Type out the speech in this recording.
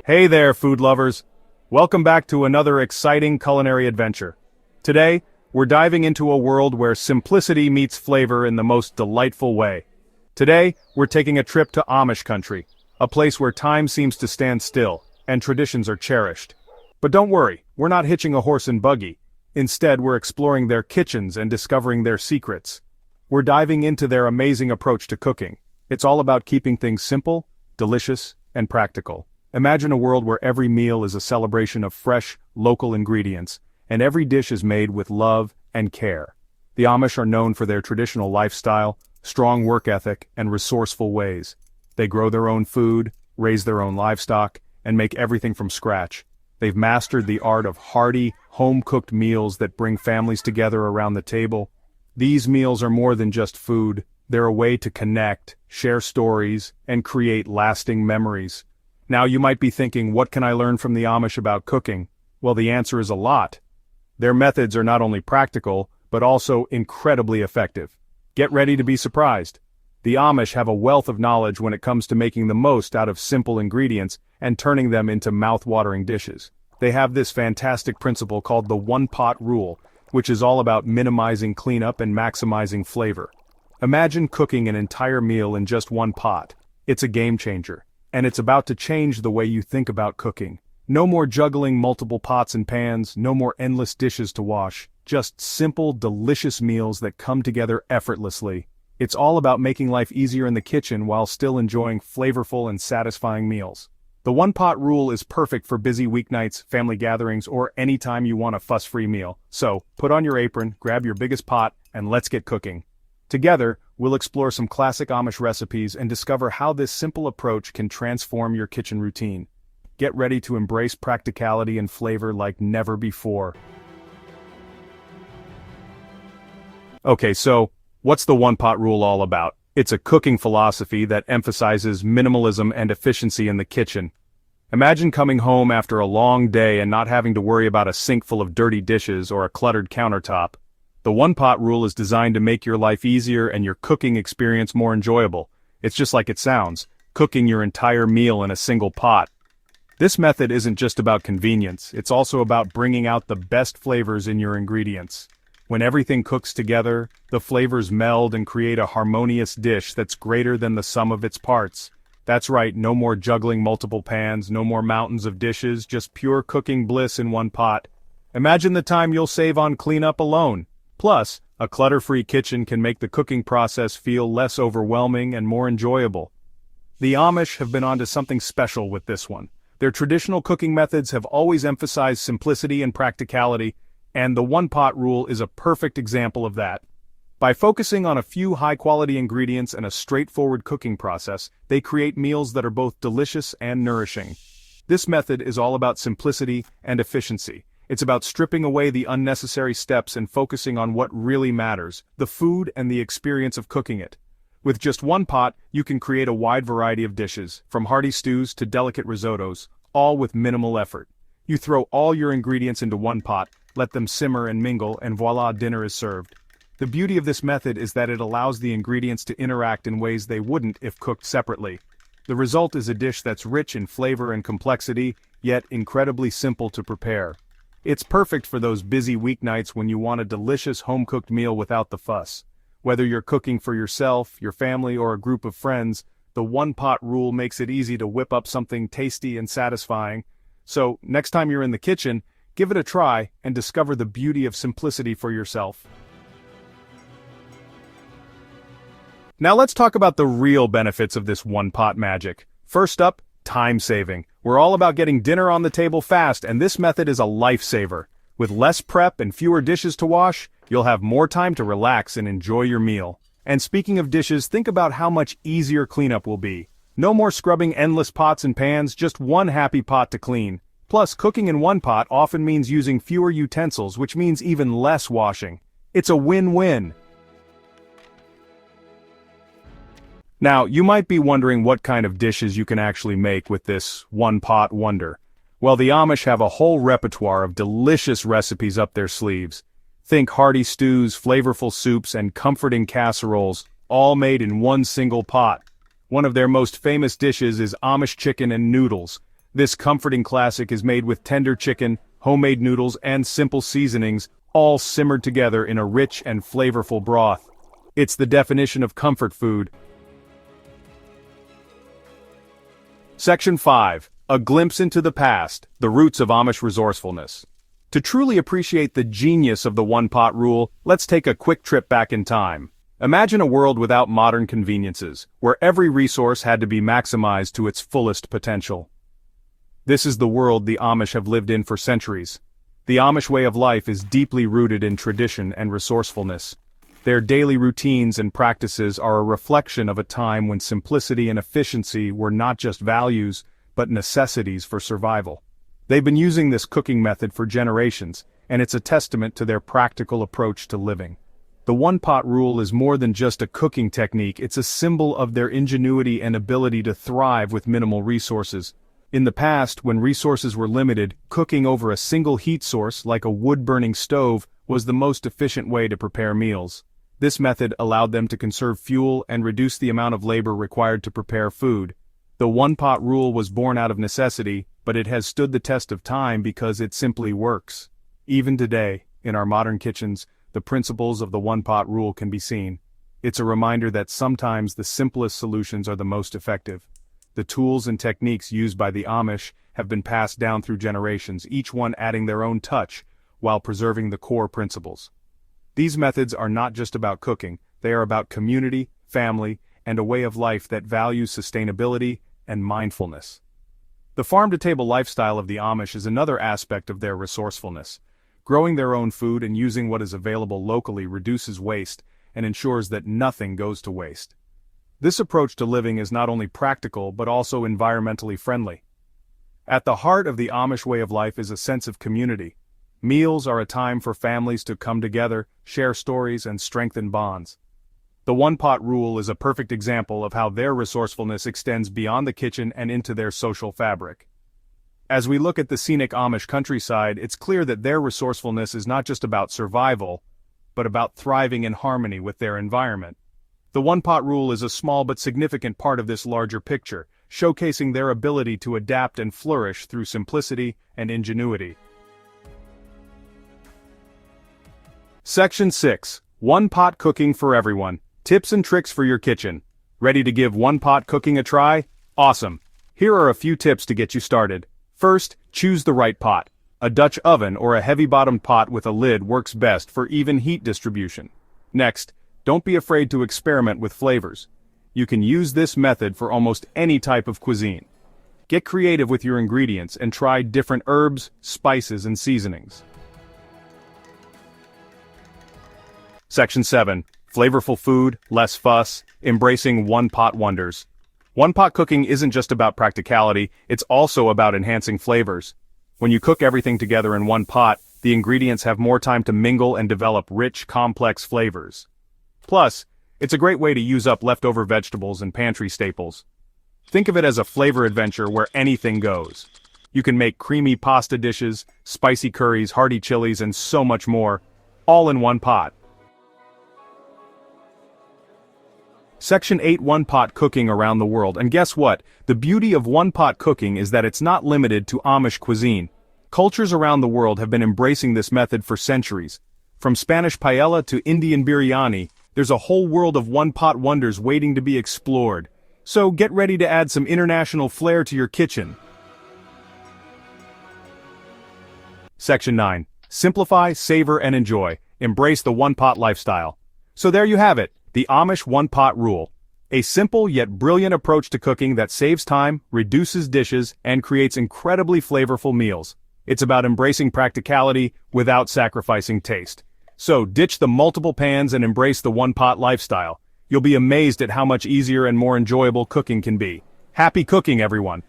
Hey there, food lovers! Welcome back to another exciting culinary adventure. Today, we're diving into a world where simplicity meets flavor in the most delightful way. Today, we're taking a trip to Amish country, a place where time seems to stand still, and traditions are cherished. But don't worry, we're not hitching a horse and buggy. Instead, we're exploring their kitchens and discovering their secrets. We're diving into their amazing approach to cooking. It's all about keeping things simple, delicious, and practical. Imagine a world where every meal is a celebration of fresh, local ingredients, and every dish is made with love and care. The Amish are known for their traditional lifestyle, strong work ethic, and resourceful ways. They grow their own food, raise their own livestock, and make everything from scratch. They've mastered the art of hearty, home-cooked meals that bring families together around the table. These meals are more than just food. They're a way to connect, share stories, and create lasting memories. Now you might be thinking, what can I learn from the Amish about cooking? Well, the answer is a lot. Their methods are not only practical, but also incredibly effective. Get ready to be surprised. The Amish have a wealth of knowledge when it comes to making the most out of simple ingredients and turning them into mouth-watering dishes. They have this fantastic principle called the one-pot rule, which is all about minimizing cleanup and maximizing flavor. Imagine cooking an entire meal in just one pot. It's a game changer. And it's about to change the way you think about cooking. No more juggling multiple pots and pans, no more endless dishes to wash, just simple, delicious meals that come together effortlessly. It's all about making life easier in the kitchen while still enjoying flavorful and satisfying meals. The one-pot rule is perfect for busy weeknights, family gatherings, or any time you want a fuss-free meal. So, put on your apron, grab your biggest pot, and let's get cooking. Together, we'll explore some classic Amish recipes and discover how this simple approach can transform your kitchen routine. Get ready to embrace practicality and flavor like never before. Okay, so, what's the one-pot rule all about? It's a cooking philosophy that emphasizes minimalism and efficiency in the kitchen. Imagine coming home after a long day and not having to worry about a sink full of dirty dishes or a cluttered countertop. The one-pot rule is designed to make your life easier and your cooking experience more enjoyable. It's just like it sounds, cooking your entire meal in a single pot. This method isn't just about convenience, it's also about bringing out the best flavors in your ingredients. When everything cooks together, the flavors meld and create a harmonious dish that's greater than the sum of its parts. That's right, no more juggling multiple pans, no more mountains of dishes, just pure cooking bliss in one pot. Imagine the time you'll save on cleanup alone. Plus, a clutter-free kitchen can make the cooking process feel less overwhelming and more enjoyable. The Amish have been onto something special with this one. Their traditional cooking methods have always emphasized simplicity and practicality, and the one-pot rule is a perfect example of that. By focusing on a few high-quality ingredients and a straightforward cooking process, they create meals that are both delicious and nourishing. This method is all about simplicity and efficiency. It's about stripping away the unnecessary steps and focusing on what really matters, the food and the experience of cooking it. With just one pot, you can create a wide variety of dishes, from hearty stews to delicate risottos, all with minimal effort. You throw all your ingredients into one pot, let them simmer and mingle, and voila, dinner is served. The beauty of this method is that it allows the ingredients to interact in ways they wouldn't if cooked separately. The result is a dish that's rich in flavor and complexity, yet incredibly simple to prepare. It's perfect for those busy weeknights when you want a delicious home-cooked meal without the fuss. Whether you're cooking for yourself, your family, or a group of friends, the one-pot rule makes it easy to whip up something tasty and satisfying. So, next time you're in the kitchen, give it a try and discover the beauty of simplicity for yourself. Now let's talk about the real benefits of this one-pot magic. First up, time saving. We're all about getting dinner on the table fast, and this method is a lifesaver. With less prep and fewer dishes to wash, you'll have more time to relax and enjoy your meal. And speaking of dishes, think about how much easier cleanup will be. No more scrubbing endless pots and pans, just one happy pot to clean. Plus, cooking in one pot often means using fewer utensils, which means even less washing. It's a win-win. Now, you might be wondering what kind of dishes you can actually make with this one-pot wonder. Well, the Amish have a whole repertoire of delicious recipes up their sleeves. Think hearty stews, flavorful soups, and comforting casseroles, all made in one single pot. One of their most famous dishes is Amish chicken and noodles. This comforting classic is made with tender chicken, homemade noodles, and simple seasonings, all simmered together in a rich and flavorful broth. It's the definition of comfort food. Section 5. A glimpse into the past, the roots of Amish resourcefulness. To truly appreciate the genius of the one-pot rule, let's take a quick trip back in time. Imagine a world without modern conveniences, where every resource had to be maximized to its fullest potential. This is the world the Amish have lived in for centuries. The Amish way of life is deeply rooted in tradition and resourcefulness. Their daily routines and practices are a reflection of a time when simplicity and efficiency were not just values, but necessities for survival. They've been using this cooking method for generations, and it's a testament to their practical approach to living. The one-pot rule is more than just a cooking technique, it's a symbol of their ingenuity and ability to thrive with minimal resources. In the past, when resources were limited, cooking over a single heat source, like a wood-burning stove, was the most efficient way to prepare meals. This method allowed them to conserve fuel and reduce the amount of labor required to prepare food. The one-pot rule was born out of necessity, but it has stood the test of time because it simply works. Even today, in our modern kitchens, the principles of the one-pot rule can be seen. It's a reminder that sometimes the simplest solutions are the most effective. The tools and techniques used by the Amish have been passed down through generations, each one adding their own touch, while preserving the core principles. These methods are not just about cooking, they are about community, family, and a way of life that values sustainability and mindfulness. The farm-to-table lifestyle of the Amish is another aspect of their resourcefulness. Growing their own food and using what is available locally reduces waste and ensures that nothing goes to waste. This approach to living is not only practical but also environmentally friendly. At the heart of the Amish way of life is a sense of community. Meals are a time for families to come together, share stories, and strengthen bonds. The one-pot rule is a perfect example of how their resourcefulness extends beyond the kitchen and into their social fabric. As we look at the scenic Amish countryside, it's clear that their resourcefulness is not just about survival, but about thriving in harmony with their environment. The one-pot rule is a small but significant part of this larger picture, showcasing their ability to adapt and flourish through simplicity and ingenuity. Section 6. One-pot cooking for everyone. Tips and tricks for your kitchen. Ready to give one-pot cooking a try? Awesome! Here are a few tips to get you started. First, choose the right pot. A Dutch oven or a heavy-bottomed pot with a lid works best for even heat distribution. Next, don't be afraid to experiment with flavors. You can use this method for almost any type of cuisine. Get creative with your ingredients and try different herbs, spices, and seasonings. Section 7. Flavorful food, less fuss, embracing one-pot wonders. One-pot cooking isn't just about practicality, it's also about enhancing flavors. When you cook everything together in one pot, the ingredients have more time to mingle and develop rich, complex flavors. Plus, it's a great way to use up leftover vegetables and pantry staples. Think of it as a flavor adventure where anything goes. You can make creamy pasta dishes, spicy curries, hearty chilies, and so much more, all in one pot. Section 8. One-pot cooking around the world. And guess what? The beauty of one-pot cooking is that it's not limited to Amish cuisine. Cultures around the world have been embracing this method for centuries. From Spanish paella to Indian biryani, there's a whole world of one-pot wonders waiting to be explored. So get ready to add some international flair to your kitchen. Section 9. Simplify, savor, and enjoy. Embrace the one-pot lifestyle. So there you have it. The Amish one-pot rule. A simple yet brilliant approach to cooking that saves time, reduces dishes, and creates incredibly flavorful meals. It's about embracing practicality without sacrificing taste. So ditch the multiple pans and embrace the one-pot lifestyle. You'll be amazed at how much easier and more enjoyable cooking can be. Happy cooking, everyone!